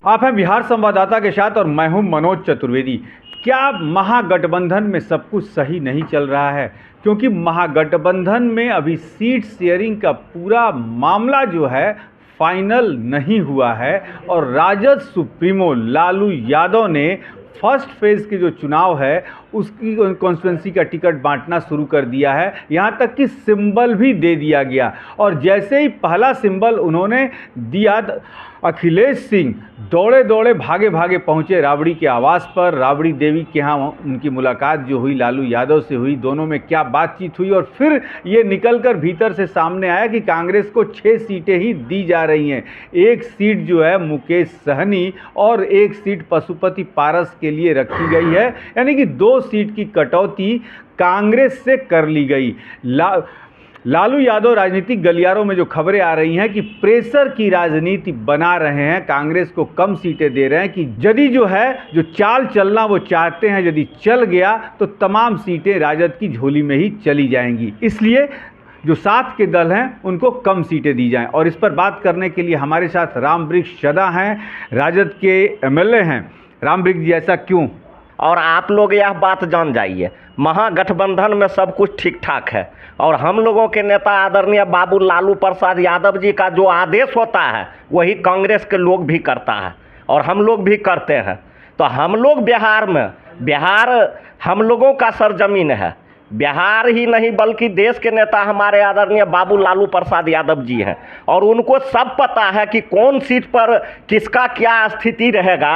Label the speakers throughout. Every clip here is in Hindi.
Speaker 1: आप हैं बिहार संवाददाता के साथ और मैं हूं मनोज चतुर्वेदी। क्या महागठबंधन में सब कुछ सही नहीं चल रहा है? क्योंकि महागठबंधन में अभी सीट शेयरिंग का पूरा मामला जो है फाइनल नहीं हुआ है और राजद सुप्रीमो लालू यादव ने फर्स्ट फेज़ की जो चुनाव है उसकी कॉन्स्टिट्यूंसी का टिकट बांटना शुरू कर दिया है। यहाँ तक कि सिंबल भी दे दिया गया और जैसे ही पहला सिंबल उन्होंने दिया, अखिलेश सिंह दौड़े दौड़े भागे भागे पहुँचे राबड़ी के आवास पर। राबड़ी देवी के यहाँ उनकी मुलाकात जो हुई लालू यादव से हुई, दोनों में क्या बातचीत हुई और फिर ये निकलकर भीतर से सामने आया कि कांग्रेस को 6 सीटें ही दी जा रही हैं। एक सीट जो है मुकेश सहनी और एक सीट पशुपति पारस के लिए रखी गई है, यानी कि 2 सीट की कटौती कांग्रेस से कर ली गई। लालू यादव राजनीतिक गलियारों में जो खबरें आ रही हैं कि प्रेशर की राजनीति बना रहे हैं, कांग्रेस को कम सीटें दे रहे हैं कि यदि जो है जो चाल चलना वो चाहते हैं, यदि चल गया तो तमाम सीटें राजद की झोली में ही चली जाएंगी, इसलिए जो साथ के दल हैं उनको कम सीटें दी जाएं। और इस पर बात करने के लिए हमारे साथ रामवृक्ष चड्ढा हैं, राजद के एमएलए हैं। रामवृक्ष जी, ऐसा क्यों?
Speaker 2: और आप लोग यह बात जान जाइए, महागठबंधन में सब कुछ ठीक ठाक है और हम लोगों के नेता आदरणीय बाबू लालू प्रसाद यादव जी का जो आदेश होता है वही कांग्रेस के लोग भी करता है और हम लोग भी करते हैं। तो हम लोग बिहार हम लोगों का सरजमीन है। बिहार ही नहीं बल्कि देश के नेता हमारे आदरणीय बाबू लालू प्रसाद यादव जी हैं और उनको सब पता है कि कौन सीट पर किसका क्या स्थिति रहेगा।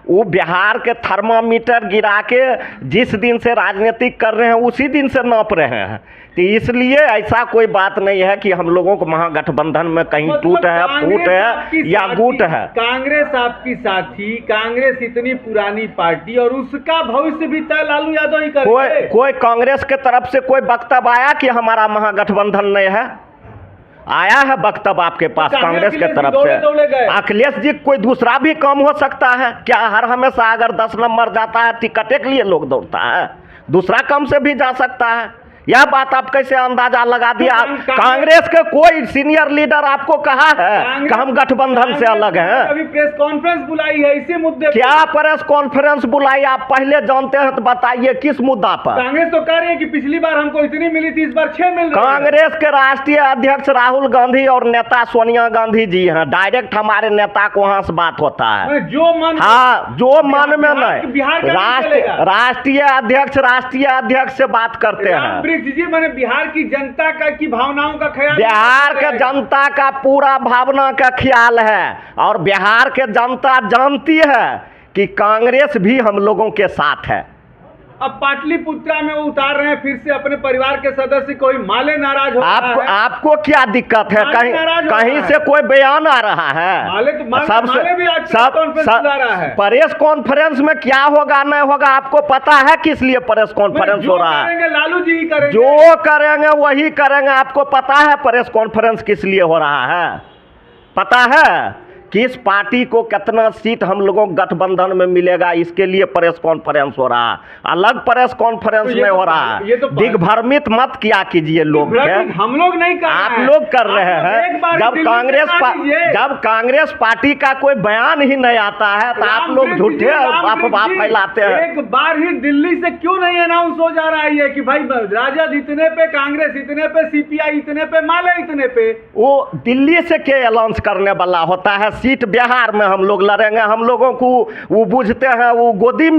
Speaker 2: वो बिहार के थर्मामीटर गिरा के जिस दिन से राजनीतिक कर रहे हैं उसी दिन से नाप रहे हैं। तो इसलिए ऐसा कोई बात नहीं है कि हम लोगों को महागठबंधन में कहीं टूट है, फूट है या गुट है।
Speaker 1: कांग्रेस आपकी साथी, कांग्रेस इतनी पुरानी पार्टी और उसका भविष्य भी तय लालू यादव ही करेंगे।
Speaker 2: कोई कांग्रेस के तरफ से कोई वक्तव्य आया कि हमारा महागठबंधन नहीं है? आया है वक्तव्य आपके पास कांग्रेस के तरफ से? अखिलेश जी कोई दूसरा भी काम हो सकता है क्या? हर हमेशा अगर 10 नंबर जाता है टिकट के लिए लोग दौड़ता है, दूसरा काम से भी जा सकता है। यह बात आप कैसे अंदाजा लगा दिया? कांग्रेस के कोई सीनियर लीडर आपको कहा है कि हम गठबंधन से अलग हैं?
Speaker 1: अभी प्रेस कॉन्फ्रेंस बुलाई है इसी मुद्दे
Speaker 2: क्या प्रेस कॉन्फ्रेंस बुलाई? आप पहले जानते हैं तो बताइए किस मुद्दा पर?
Speaker 1: कांग्रेस तो कह रही है कि पिछली बार हमको इतनी मिली थी, इस बार 6 मिल रही है।
Speaker 2: कांग्रेस के राष्ट्रीय अध्यक्ष राहुल गांधी और नेता सोनिया गांधी जी हैं। डायरेक्ट हमारे नेता को वहां से बात होता है,
Speaker 1: जो मन,
Speaker 2: हाँ जो मन में नहीं।
Speaker 1: राष्ट्रीय
Speaker 2: अध्यक्ष से बात करते हैं।
Speaker 1: जी, मैंने बिहार की जनता का की भावनाओं का ख्याल,
Speaker 2: बिहार के जनता का पूरा भावना का ख्याल है और बिहार के जनता जानती है कि कांग्रेस भी हम लोगों के साथ है।
Speaker 1: अब पाटलिपुत्रा में वो उतार रहे हैं फिर से अपने परिवार के सदस्य, कोई माले नाराज हो रहा है।
Speaker 2: आपको क्या दिक्कत है? कहीं से कोई बयान आ रहा है? प्रेस कॉन्फ्रेंस में क्या होगा नहीं होगा आपको पता है? किस लिए प्रेस कॉन्फ्रेंस हो रहा है?
Speaker 1: लालू जी करेंगे,
Speaker 2: जो करेंगे वही करेंगे। आपको पता है प्रेस कॉन्फ्रेंस किस लिए हो रहा है? पता है किस पार्टी को कितना सीट हम लोगों गठबंधन में मिलेगा? इसके लिए प्रेस कॉन्फ्रेंस हो रहा है। अलग प्रेस कॉन्फ्रेंस में हो रहा है। दिग्भ्रमित मत किया कीजिए लोग,
Speaker 1: हम लोग नहीं कर रहे हैं,
Speaker 2: आप लोग कर रहे हैं। जब कांग्रेस पार्टी का कोई बयान ही नहीं आता है तो आप लोग झूठे अफवाह फैलाते हैं।
Speaker 1: एक बार ही दिल्ली से क्यों नहीं अनाउंस हो जा रहा है कि भाई राजद इतने पे, कांग्रेस इतने पे, सीपीआई इतने पे, माले इतने पे? वो
Speaker 2: दिल्ली से क्या अनाउंस करने वाला होता है? सीट बिहार में हम लोग लड़ेंगे। हम लोगों को वो बुझते हैं, वो गोदी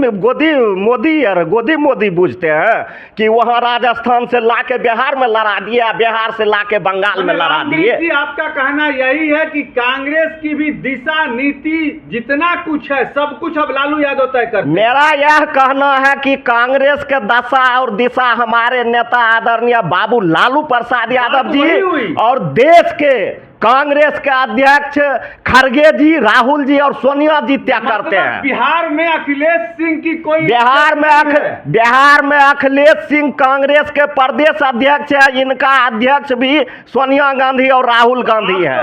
Speaker 2: मोदी बुझते हैं कि वहां राजस्थान से लाके बिहार में लड़ा दिया, बिहार से लाके बंगाल में लड़ा दिए।
Speaker 1: आपका कहना यही है कि कांग्रेस की भी दिशा नीति जितना कुछ है सब कुछ अब लालू यादव तय कर?
Speaker 2: मेरा यह कहना है कि कांग्रेस के दशा और दिशा हमारे नेता आदरणीय बाबू लालू प्रसाद यादव जी और देश के कांग्रेस के अध्यक्ष खड़गे जी, राहुल जी और सोनिया जी तय करते हैं।
Speaker 1: बिहार में अखिलेश सिंह की कोई,
Speaker 2: बिहार में अखिलेश सिंह कांग्रेस के प्रदेश अध्यक्ष है। इनका अध्यक्ष भी सोनिया गांधी और राहुल गांधी है।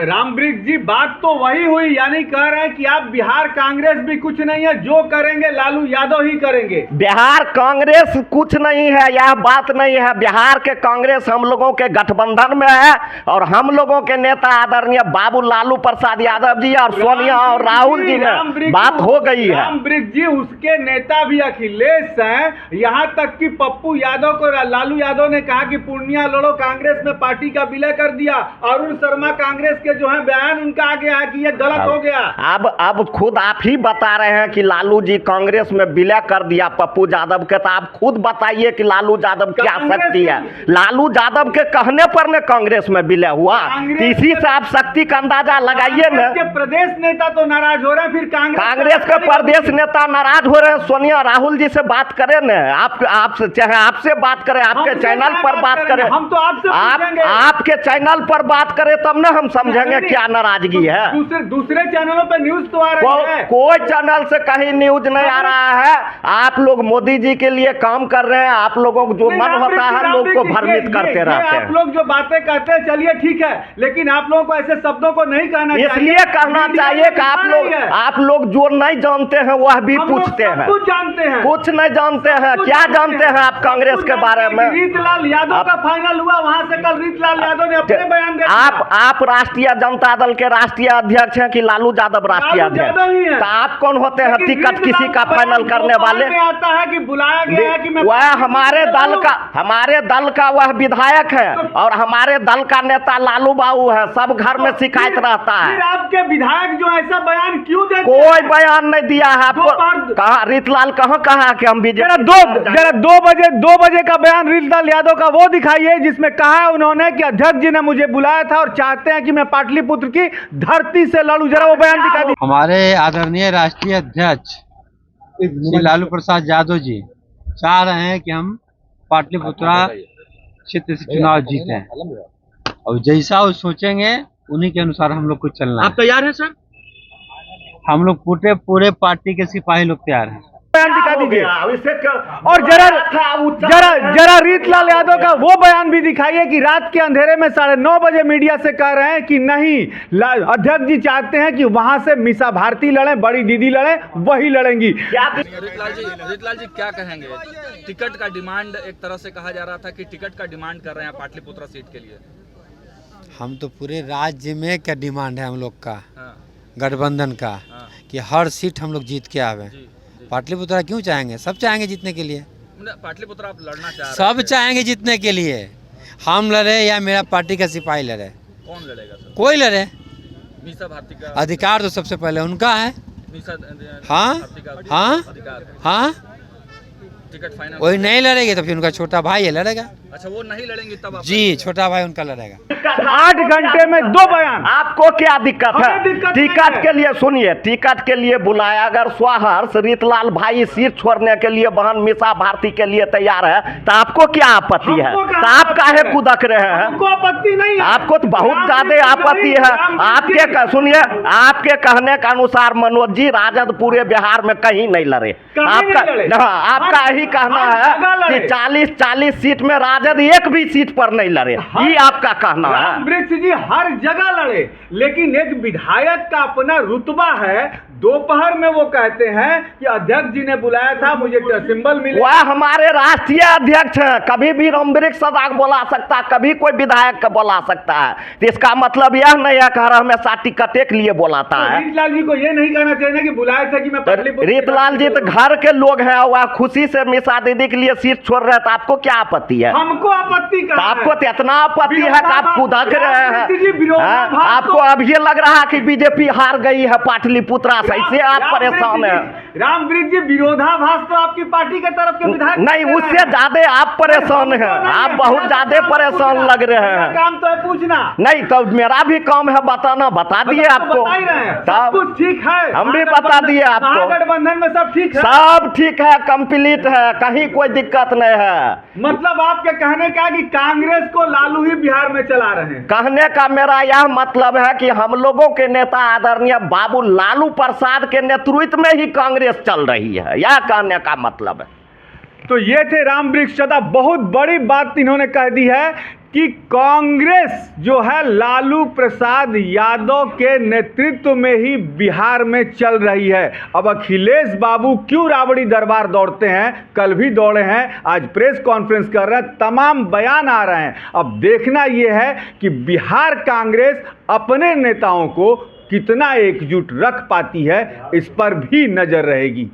Speaker 1: रामवृक्ष जी, बात तो वही हुई, यानी कह रहे हैं कि आप बिहार कांग्रेस भी कुछ नहीं है, जो करेंगे लालू यादव ही करेंगे।
Speaker 2: बिहार कांग्रेस कुछ नहीं है, यह बात नहीं है। बिहार के कांग्रेस हम लोगों के गठबंधन में है और हम लोगों के नेता आदरणीय बाबू लालू प्रसाद यादव जी और सोनिया और राहुल जी ने बात हो गई है।
Speaker 1: रामवृक्ष जी उसके नेता भी अखिलेश हैं, यहाँ तक कि पप्पू यादव को लालू यादव ने कहा कि पूर्णिया लड़ो, कांग्रेस में पार्टी का विलय कर दिया। अरुण शर्मा कांग्रेस के जो है बयान उनका आगे है कि ये गलत हो गया।
Speaker 2: अब खुद आप ही बता रहे हैं कि लालू जी कांग्रेस में विलय कर दिया पप्पू यादव के, तो आप खुद बताइए कि लालू यादव क्या शक्ति है। लालू यादव के कहने पर ने कांग्रेस में विलय हुआ, इसी से आप शक्ति का अंदाजा लगाइए ना।
Speaker 1: प्रदेश नेता तो नाराज हो रहे हैं, फिर
Speaker 2: कांग्रेस के प्रदेश नेता नाराज हो रहे हैं। सोनिया राहुल जी से बात करें ना, आप चाहे आपसे बात करें, आपके चैनल पर बात करें,
Speaker 1: हम तो आपसे
Speaker 2: आपके चैनल पर बात करें तब ना हम समझेंगे क्या नाराजगी है।
Speaker 1: दूसरे चैनलों पर न्यूज तो आ रही है,
Speaker 2: कोई चैनल से कहीं न्यूज नहीं आ रहा है। आप लोग मोदी जी के लिए काम कर रहे हैं, आप लोगों को जो मन होता है लोग को भ्रमित करते रहते हैं।
Speaker 1: आप लोग जो बातें कहते हैं चलिए ठीक है, लेकिन आप लोगों को ऐसे शब्दों को नहीं कहना चाहिए।
Speaker 2: इसलिए कहना चाहिए कि आप लोग जो नहीं जानते हैं वह भी पूछते हैं।
Speaker 1: कुछ जानते हैं,
Speaker 2: कुछ नहीं जानते हैं। क्या जानते हैं आप कांग्रेस के बारे में?
Speaker 1: रीतलाल यादव का फाइनल हुआ, वहां से कल रीतलाल यादव ने अपने बयान दे दिया।
Speaker 2: आप राष्ट्रीय जनता दल के राष्ट्रीय अध्यक्ष हैं कि लालू यादव राष्ट्रीय अध्यक्ष? तो आप कौन होते हैं टिकट किसी का फाइनल करने वाले?
Speaker 1: आता है कि बुलाया गया है कि
Speaker 2: वह हमारे दल का वह विधायक है और हमारे दल का नेता लालू बाबू है। सब घर में शिकायत रहता है।
Speaker 1: आपके विधायक जो ऐसा बयान क्यों देते?
Speaker 2: कोई बयान नहीं दिया है आपको। कहा रीतलाल कहा कि हम बीजेपी?
Speaker 1: जरा 2 बजे का बयान रीतलाल यादव का वो दिखाइए जिसमें कहा उन्होंने कि अध्यक्ष जी ने मुझे बुलाया था और चाहते हैं कि मैं पाटलिपुत्र की धरती से लड़ूं। जरा वो बयान दिखा दीजिए।
Speaker 3: हमारे आदरणीय राष्ट्रीय अध्यक्ष श्री लालू प्रसाद यादव जी चाह रहे हैं कि हम पाटलिपुत्रा क्षेत्र से चुनाव जीते हैं और जैसा वो सोचेंगे उन्हीं के अनुसार हम लोग को चलना है।
Speaker 2: आप तैयार हैं सर?
Speaker 3: हम लोग पूरे पार्टी के सिपाही लोग तैयार हैं।
Speaker 1: बयान दिखा दीजिए और जरा रीतलाल यादव का वो बयान भी दिखाइए कि रात के अंधेरे में 9:30 बजे मीडिया से कह रहे हैं कि नहीं, अध्यक्ष जी चाहते हैं कि वहां से मीसा भारती लड़े, बड़ी दीदी लड़े, वही लड़ेंगी।
Speaker 4: रीतलाल जी क्या कहेंगे? टिकट का डिमांड एक तरह से कहा जा रहा था कि टिकट का डिमांड कर रहे हैं पाटलिपुत्रा सीट के लिए।
Speaker 3: हम तो पूरे राज्य में क्या डिमांड है हम लोग का,
Speaker 4: हाँ।
Speaker 3: गठबंधन का,
Speaker 4: हाँ।
Speaker 3: कि हर सीट हम लोग जीत के आवे। पाटलिपुत्रा क्यों चाहेंगे? सब चाहेंगे जीतने के लिए।
Speaker 4: पाटलिपुत्रा आप लड़ना चाह रहे हैं?
Speaker 3: सब चाहेंगे जीतने के लिए। हम लड़े या मेरा पार्टी का सिपाही लड़े,
Speaker 4: कौन लड़ेगा सर?
Speaker 3: कोई लड़े।
Speaker 4: मीसा भारती का
Speaker 3: अधिकार तो सबसे पहले उनका है।
Speaker 4: मीसा
Speaker 3: हाँ हाँ हाँ,
Speaker 4: टिकट फाइनल
Speaker 3: वही नहीं लड़ेगी तो फिर उनका छोटा भाई है लड़ेगा।
Speaker 4: अच्छा, वो नहीं लड़ेंगे तब आप?
Speaker 3: जी, छोटा भाई उनका लड़ेगा।
Speaker 1: 8 घंटे में 2 बयान।
Speaker 2: आपको क्या दिक्कत है?
Speaker 1: दिक्कत
Speaker 2: टिकट के लिए सुनिए, टिकट के लिए बुलाया। अगर स्वहर्ष रीतलाल भाई सीट छोड़ने के लिए बहन मीसा भारती के लिए तैयार है तो आपको क्या आपत्ति है? तो आप काहे कुदक रहे हैं?
Speaker 1: आपको आपत्ति नहीं है?
Speaker 2: आपको तो बहुत ज्यादा आपत्ति है। आपके सुनिए, आपके कहने के अनुसार मनोज जी राजद पूरे बिहार में कहीं नहीं लड़े। आपका यही कहना है कि 40 सीट में राजद एक भी सीट पर नहीं लड़े, ये आपका कहना है।
Speaker 1: रामवृक्ष जी हर जगह लड़े, लेकिन एक विधायक का अपना रुतबा है। दोपहर में वो कहते हैं कि अध्यक्ष जी ने बुलाया था, मुझे सिंबल मिले।
Speaker 2: वह हमारे राष्ट्रीय अध्यक्ष हैं, कभी भी रामवृक्ष सदा बोला सकता है, कभी कोई विधायक को बोला सकता है। तो इसका मतलब यह नहीं है कि हमेशा टिकट के लिए बोलाता है।
Speaker 1: रीतलाल जी को ये नहीं कहना चाहिए कि बुलाया था कि मैं
Speaker 2: रीतलाल जी तो घर के लोग हैं, वह खुशी से मीसा दीदी के लिए सीट छोड़ रहे हैं, तो आपको क्या आपत्ति है?
Speaker 1: हमको आपत्ति का
Speaker 2: आपको तो इतना आपत्ति है कि आप कुदक रहे हैं। आपको अब ये लग रहा है कि बीजेपी हार गई है पाटलिपुत्रा से, इससे आप परेशान हैं।
Speaker 1: रामवृक्ष जी विरोधाभास तो आपकी पार्टी के तरफ के विधायक
Speaker 2: नहीं, उससे ज्यादा आप परेशान हैं। आप बहुत ज्यादा परेशान लग रहे हैं।
Speaker 1: काम तो है पूछना।
Speaker 2: नहीं तो मेरा भी काम है बताना, बता दिए आपको।
Speaker 1: सब कुछ ठीक है,
Speaker 2: हम भी बता दिए आपको।
Speaker 1: गठबंधन में सब ठीक है,
Speaker 2: सब ठीक है, कंप्लीट है, कहीं कोई दिक्कत नहीं है।
Speaker 1: मतलब आपके कहने का कि कांग्रेस को लालू ही बिहार में चला रहे हैं?
Speaker 2: कहने का मेरा यह मतलब है कि हम लोगों के नेता आदरणीय बाबू लालू प्रसाद के नेतृत्व में ही कांग्रेस चल रही है, यह कहने का मतलब है।
Speaker 1: तो ये थे रामवृक्ष चड्ढा। बहुत बड़ी बात इन्होंने कह दी है कि कांग्रेस जो है लालू प्रसाद यादव के नेतृत्व में ही बिहार में चल रही है। अब अखिलेश बाबू क्यों राबड़ी दरबार दौड़ते हैं, कल भी दौड़े हैं, आज प्रेस कॉन्फ्रेंस कर रहे हैं, तमाम बयान आ रहे हैं। अब देखना यह है कि बिहार कांग्रेस अपने नेताओं को कितना एकजुट रख पाती है, इस पर भी नजर रहेगी।